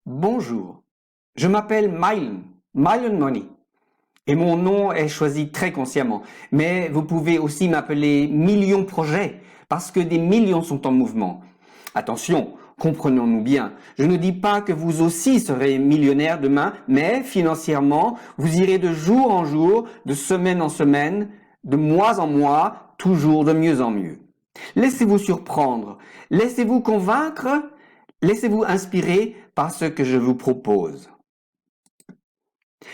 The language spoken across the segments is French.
Bonjour, je m'appelle Mylon Money, et mon nom est choisi très consciemment. Mais vous pouvez aussi m'appeler Million Projet, parce que des millions sont en mouvement. Attention, comprenons-nous bien, je ne dis pas que vous aussi serez millionnaire demain, mais financièrement, vous irez de jour en jour, de semaine en semaine, de mois en mois, toujours de mieux en mieux. Laissez-vous surprendre, laissez-vous convaincre, laissez-vous inspirer par ce que je vous propose.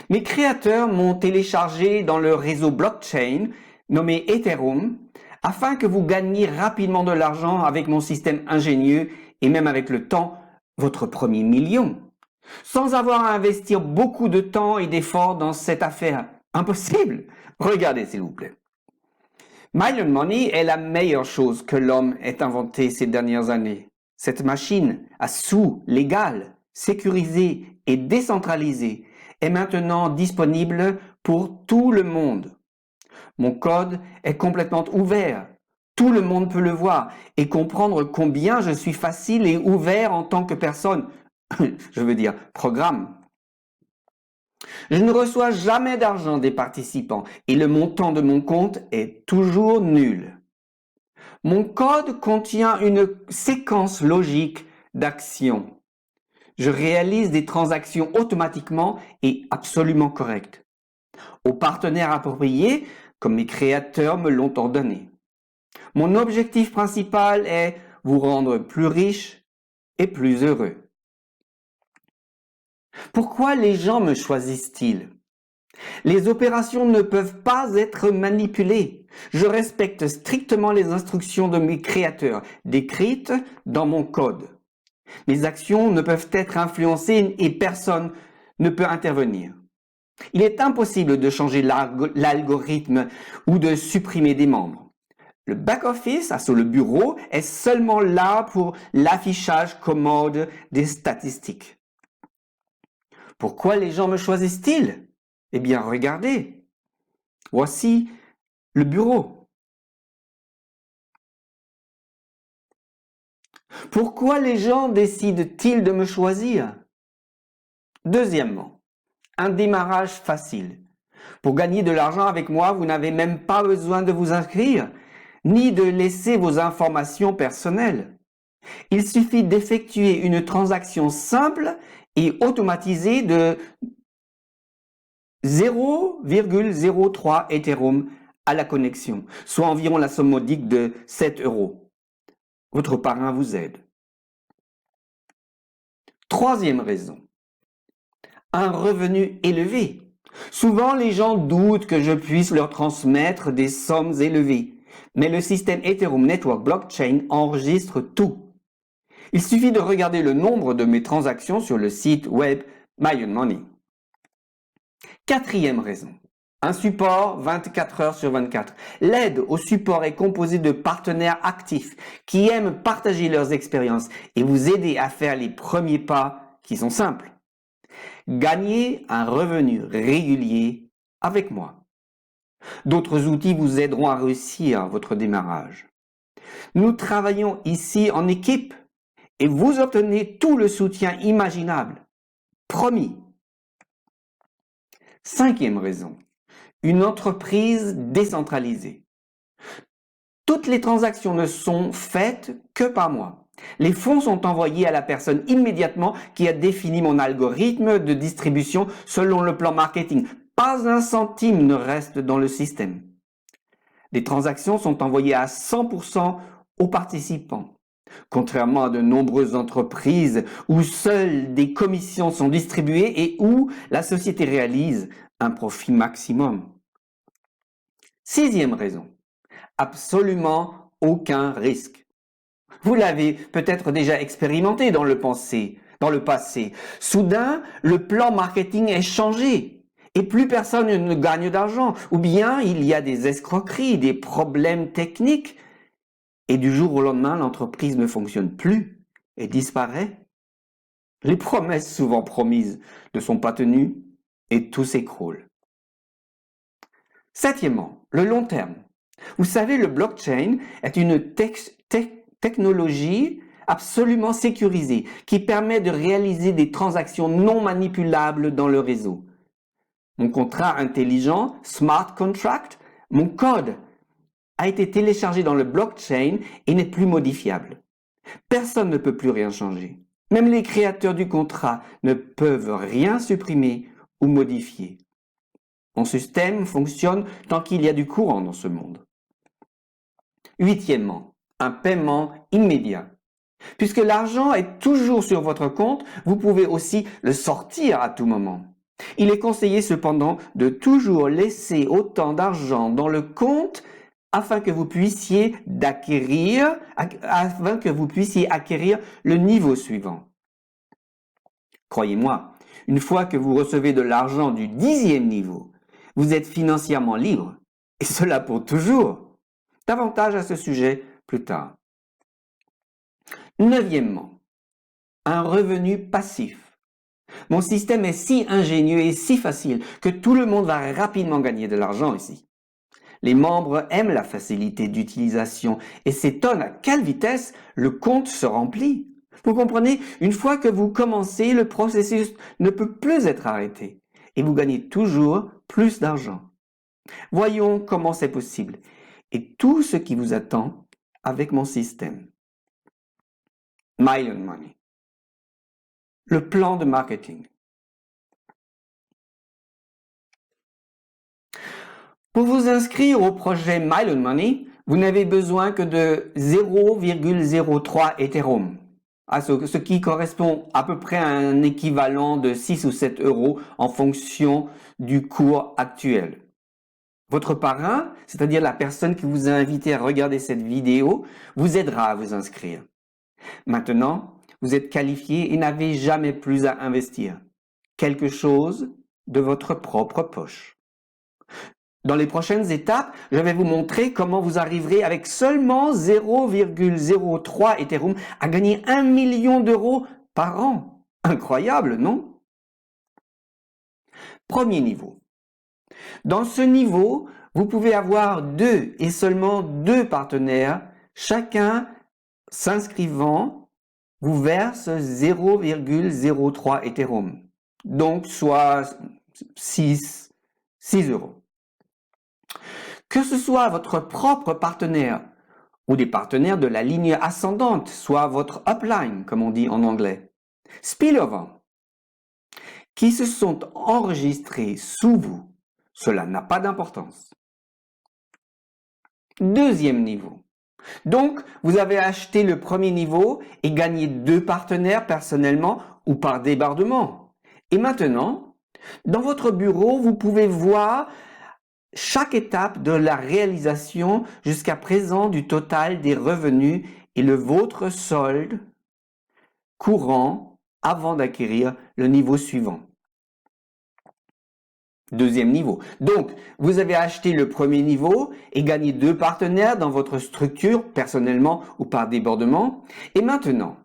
Mes créateurs m'ont téléchargé dans le réseau blockchain nommé Ethereum afin que vous gagniez rapidement de l'argent avec mon système ingénieux et même avec le temps, votre premier million. Sans avoir à investir beaucoup de temps et d'efforts dans cette affaire. Impossible. Regardez s'il vous plaît. Mylon Money est la meilleure chose que l'homme ait inventée ces dernières années. Cette machine à sous légale, sécurisée et décentralisée est maintenant disponible pour tout le monde. Mon code est complètement ouvert. Tout le monde peut le voir et comprendre combien je suis facile et ouvert en tant que personne, je veux dire programme. Je ne reçois jamais d'argent des participants et le montant de mon compte est toujours nul. Mon code contient une séquence logique d'actions. Je réalise des transactions automatiquement et absolument correctes, aux partenaires appropriés comme mes créateurs me l'ont ordonné. Mon objectif principal est vous rendre plus riche et plus heureux. Pourquoi les gens me choisissent-ils? Les opérations ne peuvent pas être manipulées. Je respecte strictement les instructions de mes créateurs, décrites dans mon code. Mes actions ne peuvent être influencées et personne ne peut intervenir. Il est impossible de changer l'algorithme ou de supprimer des membres. Le back-office, le bureau, est seulement là pour l'affichage commode des statistiques. Pourquoi les gens me choisissent-ils? Eh bien, regardez. Voici le bureau. Pourquoi les gens décident-ils de me choisir? Deuxièmement, un démarrage facile. Pour gagner de l'argent avec moi, vous n'avez même pas besoin de vous inscrire, ni de laisser vos informations personnelles. Il suffit d'effectuer une transaction simple et automatisée de 0,03 Ethereum à la connexion, soit environ la somme modique de 7 euros. Votre parrain vous aide. Troisième raison, un revenu élevé. Souvent, les gens doutent que je puisse leur transmettre des sommes élevées, mais le système Ethereum Network Blockchain enregistre tout. Il suffit de regarder le nombre de mes transactions sur le site web Mylon Money. Quatrième raison, un support 24 heures sur 24. L'aide au support est composée de partenaires actifs qui aiment partager leurs expériences et vous aider à faire les premiers pas qui sont simples. Gagnez un revenu régulier avec moi. D'autres outils vous aideront à réussir votre démarrage. Nous travaillons ici en équipe et vous obtenez tout le soutien imaginable. Promis. Cinquième raison, une entreprise décentralisée. Toutes les transactions ne sont faites que par moi. Les fonds sont envoyés à la personne immédiatement qui a défini mon algorithme de distribution selon le plan marketing. Pas un centime ne reste dans le système. Les transactions sont envoyées à 100% aux participants. Contrairement à de nombreuses entreprises où seules des commissions sont distribuées et où la société réalise un profit maximum. Sixième raison, absolument aucun risque. Vous l'avez peut-être déjà expérimenté dans le passé. Soudain, le plan marketing est changé et plus personne ne gagne d'argent. Ou bien il y a des escroqueries, des problèmes techniques. Et du jour au lendemain, l'entreprise ne fonctionne plus et disparaît. Les promesses souvent promises ne sont pas tenues et tout s'écroule. Septièmement, le long terme. Vous savez, le blockchain est une technologie absolument sécurisé qui permet de réaliser des transactions non manipulables dans le réseau. Mon contrat intelligent, Smart Contract, mon code a été téléchargé dans le blockchain et n'est plus modifiable. Personne ne peut plus rien changer. Même les créateurs du contrat ne peuvent rien supprimer ou modifier. Mon système fonctionne tant qu'il y a du courant dans ce monde. Huitièmement, un paiement immédiat. Puisque l'argent est toujours sur votre compte, vous pouvez aussi le sortir à tout moment. Il est conseillé cependant de toujours laisser autant d'argent dans le compte afin que vous puissiez acquérir le niveau suivant. Croyez-moi, une fois que vous recevez de l'argent du 10e niveau, vous êtes financièrement libre, et cela pour toujours. Davantage à ce sujet plus tard. Neuvièmement, un revenu passif. Mon système est si ingénieux et si facile que tout le monde va rapidement gagner de l'argent ici. Les membres aiment la facilité d'utilisation et s'étonnent à quelle vitesse le compte se remplit. Vous comprenez, une fois que vous commencez, le processus ne peut plus être arrêté et vous gagnez toujours plus d'argent. Voyons comment c'est possible et tout ce qui vous attend avec mon système. Mile Money. Le plan de marketing. Pour vous inscrire au projet Mile Money, vous n'avez besoin que de 0,03 Ethereum, ce qui correspond à peu près à un équivalent de 6 ou 7 euros en fonction du cours actuel. Votre parrain, c'est-à-dire la personne qui vous a invité à regarder cette vidéo, vous aidera à vous inscrire. Maintenant, vous êtes qualifié et n'avez jamais plus à investir quelque chose de votre propre poche. Dans les prochaines étapes, je vais vous montrer comment vous arriverez avec seulement 0,03 Ethereum à gagner 1 million d'euros par an. Incroyable, non? Premier niveau. Dans ce niveau, vous pouvez avoir 2 et seulement 2 partenaires, chacun s'inscrivant vous verse 0,03 Ethereum, donc soit 6 euros. Que ce soit votre propre partenaire ou des partenaires de la ligne ascendante, soit votre upline, comme on dit en anglais, spillover, qui se sont enregistrés sous vous, cela n'a pas d'importance. Deuxième niveau. Donc, vous avez acheté le premier niveau et gagné 2 partenaires personnellement ou par débordement. Et maintenant, dans votre bureau, vous pouvez voir chaque étape de la réalisation jusqu'à présent du total des revenus et le vôtre solde courant avant d'acquérir le niveau suivant. Deuxième niveau. Donc, vous avez acheté le premier niveau et gagné 2 partenaires dans votre structure, personnellement ou par débordement. Et maintenant,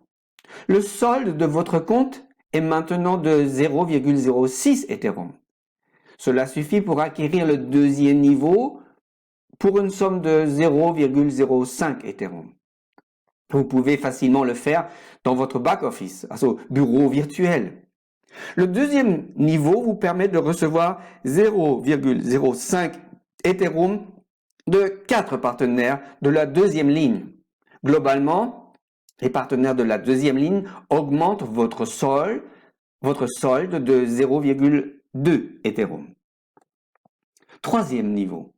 le solde de votre compte est maintenant de 0,06 Ethereum. Cela suffit pour acquérir le deuxième niveau pour une somme de 0,05 Ethereum. Vous pouvez facilement le faire dans votre back-office, au bureau virtuel. Le deuxième niveau vous permet de recevoir 0,05 Ethereum de 4 partenaires de la deuxième ligne. Globalement, les partenaires de la deuxième ligne augmentent votre solde de 0,2 Ethereum. Troisième niveau.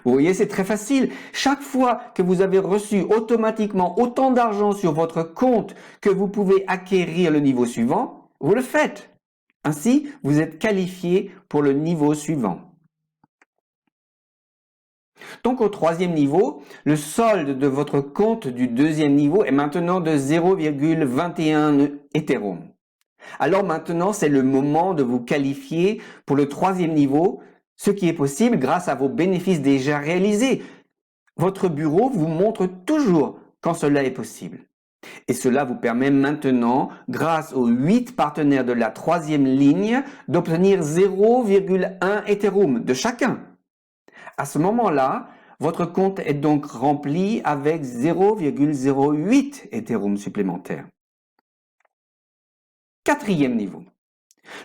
Vous voyez, c'est très facile. Chaque fois que vous avez reçu automatiquement autant d'argent sur votre compte que vous pouvez acquérir le niveau suivant, vous le faites. Ainsi, vous êtes qualifié pour le niveau suivant. Donc au troisième niveau, le solde de votre compte du deuxième niveau est maintenant de 0,21 Ethereum. Alors maintenant, c'est le moment de vous qualifier pour le troisième niveau, ce qui est possible grâce à vos bénéfices déjà réalisés. Votre bureau vous montre toujours quand cela est possible. Et cela vous permet maintenant, grâce aux 8 partenaires de la troisième ligne, d'obtenir 0,1 Ethereum de chacun. À ce moment-là, Votre compte est donc rempli avec 0,08 Ethereum supplémentaires. Quatrième niveau.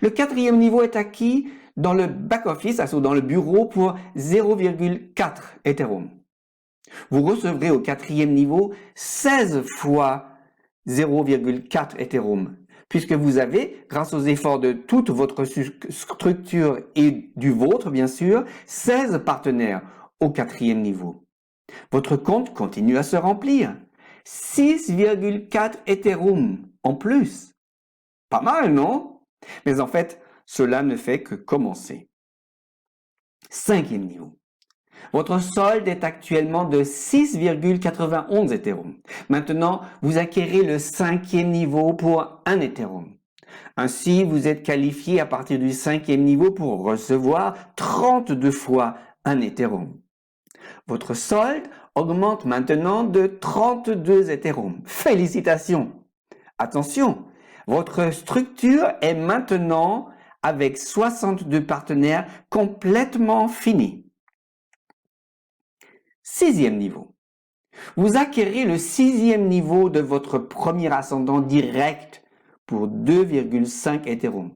Le quatrième niveau est acquis dans le back-office, ou dans le bureau, pour 0,4 Ethereum. Vous recevrez au quatrième niveau 16 fois 0,4 Ethereum, puisque vous avez, grâce aux efforts de toute votre structure et du vôtre, bien sûr, 16 partenaires au quatrième niveau. Votre compte continue à se remplir. 6,4 Ethereum en plus. Pas mal, non? Mais en fait, cela ne fait que commencer. Cinquième niveau. Votre solde est actuellement de 6,91 Ethereum. Maintenant, vous acquérez le cinquième niveau pour 1 Ethereum. Ainsi, vous êtes qualifié à partir du cinquième niveau pour recevoir 32 fois 1 Ethereum. Votre solde augmente maintenant de 32 Ethereum. Félicitations! Attention, votre structure est maintenant avec 62 partenaires complètement finie. Sixième niveau. Vous acquérez le sixième niveau de votre premier ascendant direct pour 2,5 Ethereum.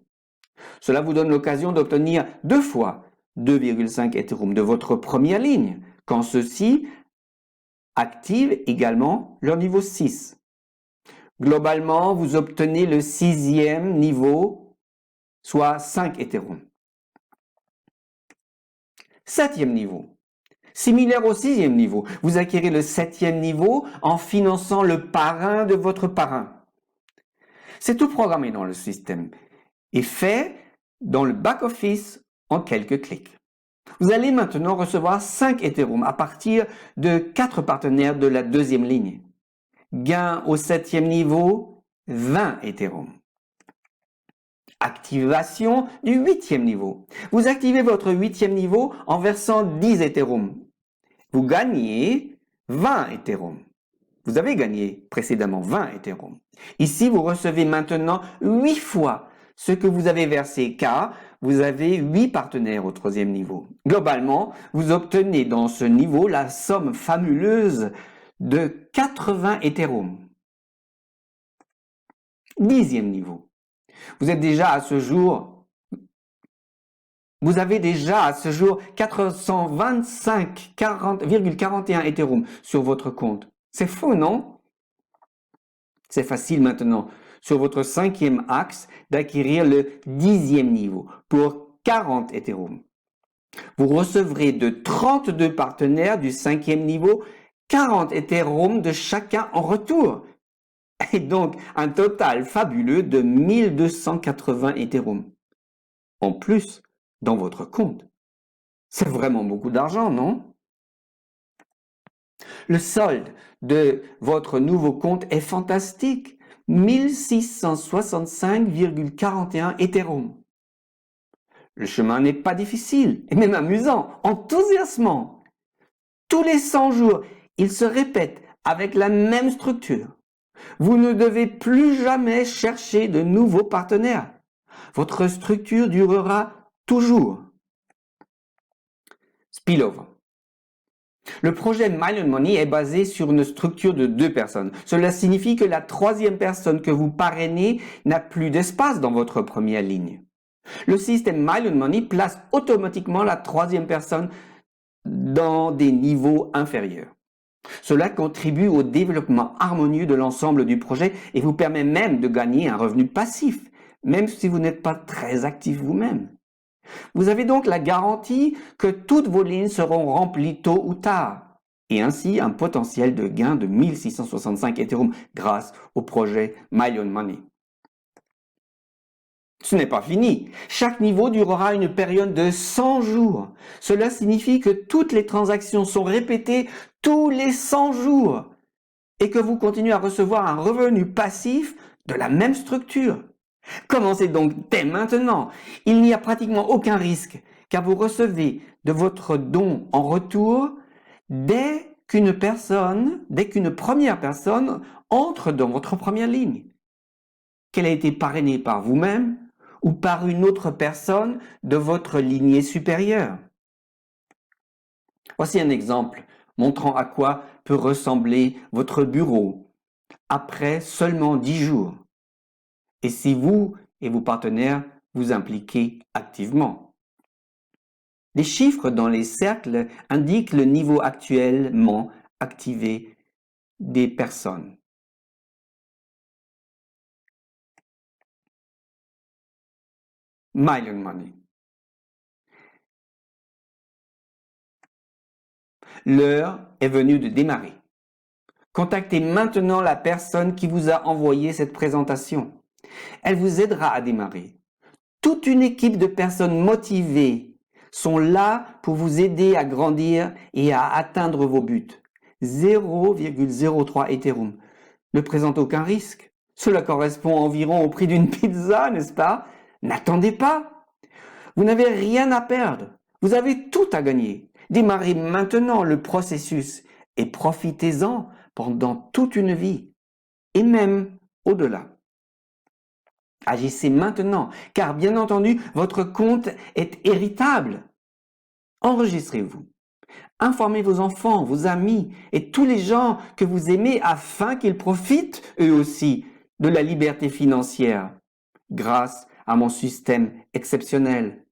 Cela vous donne l'occasion d'obtenir 2 fois 2,5 Ethereum de votre première ligne, quand ceux-ci activent également leur niveau 6. Globalement, vous obtenez le sixième niveau, soit 5 Ethereum. Septième niveau. Similaire au sixième niveau, vous acquérez le septième niveau en finançant le parrain de votre parrain. C'est tout programmé dans le système et fait dans le back-office en quelques clics. Vous allez maintenant recevoir 5 Ethereum à partir de 4 partenaires de la deuxième ligne. Gain au septième niveau, 20 Ethereum. Activation du huitième niveau. Vous activez votre huitième niveau en versant 10 Ethereum. Vous gagnez 20 Ethereum. Vous avez gagné précédemment 20 Ethereum. Ici, vous recevez maintenant 8 fois ce que vous avez versé car vous avez 8 partenaires au troisième niveau. Globalement, vous obtenez dans ce niveau la somme fabuleuse de 80 Ethereum. Dixième niveau. Vous avez déjà à ce jour 425,41 Ethereum sur votre compte. C'est fou, non? C'est facile maintenant, sur votre cinquième axe, d'acquérir le 10e niveau pour 40 Ethereum. Vous recevrez de 32 partenaires du 5e niveau 40 Ethereum de chacun en retour. Et donc un total fabuleux de 1280 Ethereum. En plus, dans votre compte. C'est vraiment beaucoup d'argent, non? Le solde de votre nouveau compte est fantastique. 1665,41 Ethereum. Le chemin n'est pas difficile, et même amusant, enthousiasmant. Tous les 100 jours, il se répète avec la même structure. Vous ne devez plus jamais chercher de nouveaux partenaires. Votre structure durera toujours. Spillover. Le projet Million Money est basé sur une structure de 2 personnes. Cela signifie que la troisième personne que vous parrainez n'a plus d'espace dans votre première ligne. Le système Million Money place automatiquement la troisième personne dans des niveaux inférieurs. Cela contribue au développement harmonieux de l'ensemble du projet et vous permet même de gagner un revenu passif, même si vous n'êtes pas très actif vous-même. Vous avez donc la garantie que toutes vos lignes seront remplies tôt ou tard, et ainsi un potentiel de gain de 1665 Ethereum grâce au projet Million Money. Ce n'est pas fini. Chaque niveau durera une période de 100 jours. Cela signifie que toutes les transactions sont répétées tous les 100 jours et que vous continuez à recevoir un revenu passif de la même structure. Commencez donc dès maintenant. Il n'y a pratiquement aucun risque car vous recevez de votre don en retour dès qu'une première personne entre dans votre première ligne. Qu'elle a été parrainée par vous-même ou par une autre personne de votre lignée supérieure. Voici un exemple montrant à quoi peut ressembler votre bureau après seulement 10 jours. Et si vous et vos partenaires vous impliquez activement. Les chiffres dans les cercles indiquent le niveau actuellement activé des personnes. Million Money. L'heure est venue de démarrer. Contactez maintenant la personne qui vous a envoyé cette présentation. Elle vous aidera à démarrer. Toute une équipe de personnes motivées sont là pour vous aider à grandir et à atteindre vos buts. 0,03 Ethereum ne présente aucun risque. Cela correspond environ au prix d'une pizza, n'est-ce pas? N'attendez pas. Vous n'avez rien à perdre. Vous avez tout à gagner. Démarrez maintenant le processus et profitez-en pendant toute une vie et même au-delà. Agissez maintenant, car bien entendu, votre compte est héritable. Enregistrez-vous. Informez vos enfants, vos amis et tous les gens que vous aimez afin qu'ils profitent eux aussi de la liberté financière grâce à mon système exceptionnel.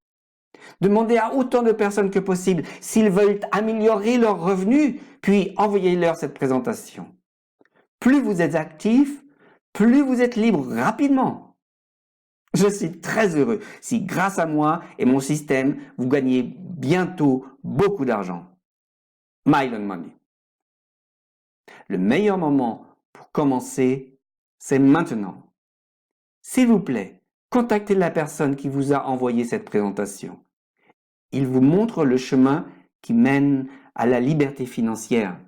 Demandez à autant de personnes que possible s'ils veulent améliorer leurs revenus, puis envoyez-leur cette présentation. Plus vous êtes actif, plus vous êtes libre rapidement. Je suis très heureux si grâce à moi et mon système, vous gagnez bientôt beaucoup d'argent. Million Money. Le meilleur moment pour commencer, c'est maintenant. S'il vous plaît, contactez la personne qui vous a envoyé cette présentation. Il vous montre le chemin qui mène à la liberté financière.